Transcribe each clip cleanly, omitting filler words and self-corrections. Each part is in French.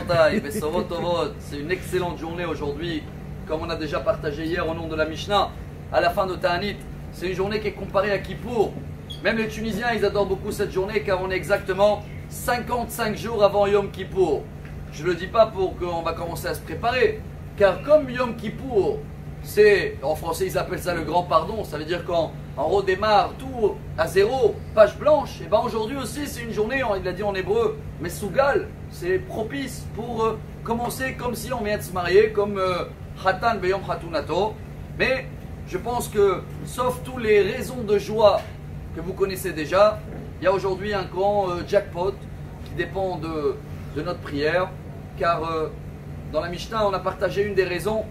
Rabotay, Besorot Tovot. C'est une excellente journée aujourd'hui, comme on a déjà partagé hier au nom de la Mishnah, à la fin de Ta'anit. C'est une journée qui est comparée à Kippour. Même les Tunisiens, ils adorent beaucoup cette journée car on est exactement 55 jours avant Yom Kippour. Je ne le dis pas pour qu'on va commencer à se préparer, car comme Yom Kippour, c'est, en français ils appellent ça le grand pardon, ça veut dire quand on redémarre tout à zéro, page blanche, et bien aujourd'hui aussi c'est une journée, il l'a dit en hébreu, mais Sougal, c'est propice pour commencer comme si on vient de se marier, comme Khatan Beyom Khatunato. Mais je pense que, sauf toutes les raisons de joie que vous connaissez déjà, il y a aujourd'hui un grand jackpot qui dépend de notre prière, car dans la Mishnah on a partagé une des raisons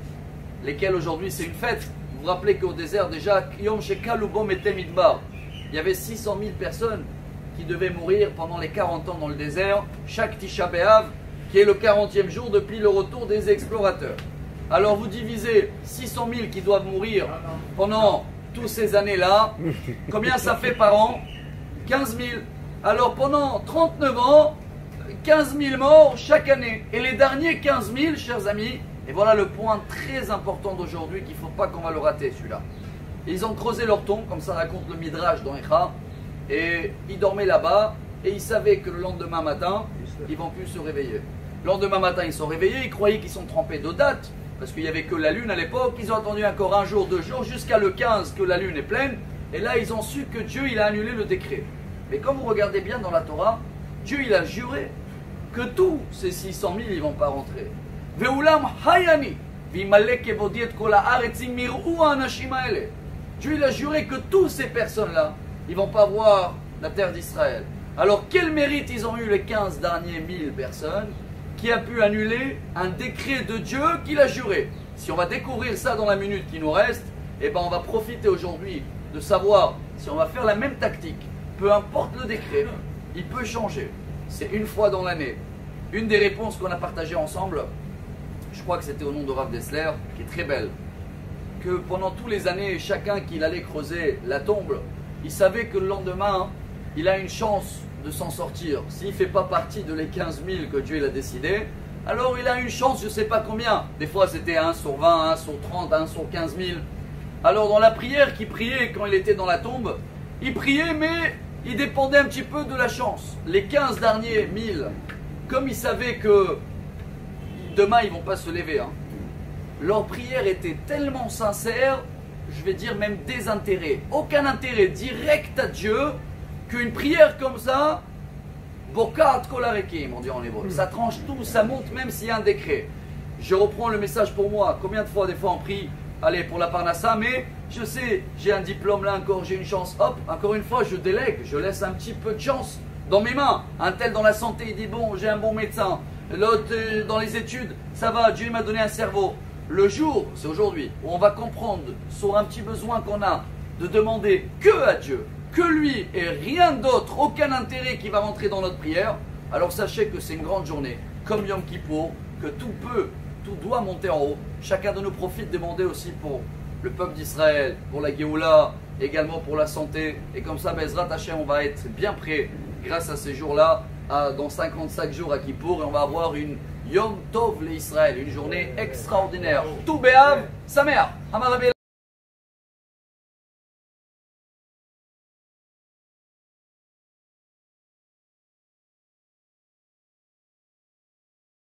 lesquelles aujourd'hui c'est une fête. Vous vous rappelez qu'au désert déjà, Yom Shekalubom et Temidbar, il y avait 600 000 personnes qui devaient mourir pendant les 40 ans dans le désert, chaque Tisha B'Av, qui est le 40e jour depuis le retour des explorateurs. Alors vous divisez 600 000 qui doivent mourir pendant toutes ces années-là, combien ça fait par an? 15 000. Alors pendant 39 ans, 15 000 morts chaque année. Et les derniers 15 000, chers amis, et voilà le point très important d'aujourd'hui qu'il ne faut pas qu'on va le rater celui-là. Ils ont creusé leur tombe, comme ça raconte le Midrash dans Echa, et ils dormaient là-bas, et ils savaient que le lendemain matin, ils vont plus se réveiller. Le lendemain matin, ils sont réveillés, ils croyaient qu'ils sont trempés de date, parce qu'il n'y avait que la lune à l'époque, ils ont attendu encore un jour, 2 jours, jusqu'à le 15 que la lune est pleine, et là ils ont su que Dieu il a annulé le décret. Mais quand vous regardez bien dans la Torah, Dieu il a juré que tous ces 600 000 ils ne vont pas rentrer. Ve'ulam hayani v'imalek evodiet kol haaretzim mir'u ha'anashim ha'ele. Dieu il a juré que toutes ces personnes-là, ils ne vont pas voir la terre d'Israël. Alors quel mérite ils ont eu les 15 derniers 1000 personnes qui a pu annuler un décret de Dieu qu'il a juré? Si on va découvrir ça dans la minute qui nous reste, eh ben on va profiter aujourd'hui de savoir si on va faire la même tactique. Peu importe le décret, il peut changer. C'est une fois dans l'année. Une des réponses qu'on a partagées ensemble, je crois que c'était au nom de Rav Dessler, qui est très belle, que pendant toutes les années, chacun qu'il allait creuser la tombe, il savait que le lendemain, il a une chance de s'en sortir. S'il ne fait pas partie de les 15 000 que Dieu il a décidé, alors il a une chance, je ne sais pas combien. Des fois c'était 1 sur 20, 1 sur 30, 1 sur 15 000. Alors dans la prière qu'il priait quand il était dans la tombe, il priait mais il dépendait un petit peu de la chance. Les 15 derniers 1000, comme ils savaient que demain ils ne vont pas se lever, leur prière était tellement sincère, je vais dire même désintérêt. Aucun intérêt direct à Dieu, qu'une prière comme ça, Bokat Kolarekim, on dit en hébreu. Ça tranche tout, ça monte même s'il y a un décret. Je reprends le message pour moi. Combien de fois, des fois, on prie, allez, pour la Parnassa, mais je sais, j'ai un diplôme là encore, j'ai une chance, hop, encore une fois, je délègue, je laisse un petit peu de chance dans mes mains. Un tel dans la santé, il dit, bon, j'ai un bon médecin. L'autre, dans les études, ça va, Dieu m'a donné un cerveau. Le jour, c'est aujourd'hui, où on va comprendre sur un petit besoin qu'on a, de demander que à Dieu, que lui et rien d'autre, aucun intérêt qui va rentrer dans notre prière, alors sachez que c'est une grande journée, comme Yom Kippour, que tout doit monter en haut. Chacun de nous profite de demander aussi pour le peuple d'Israël, pour la Géoula, également pour la santé. Et comme ça, Bezrat Hashem, on va être bien prêt grâce à ces jours-là, dans 55 jours à Kippour, et on va avoir une Yom Tov l'Israël, une journée extraordinaire. Tout Béav, Sameach.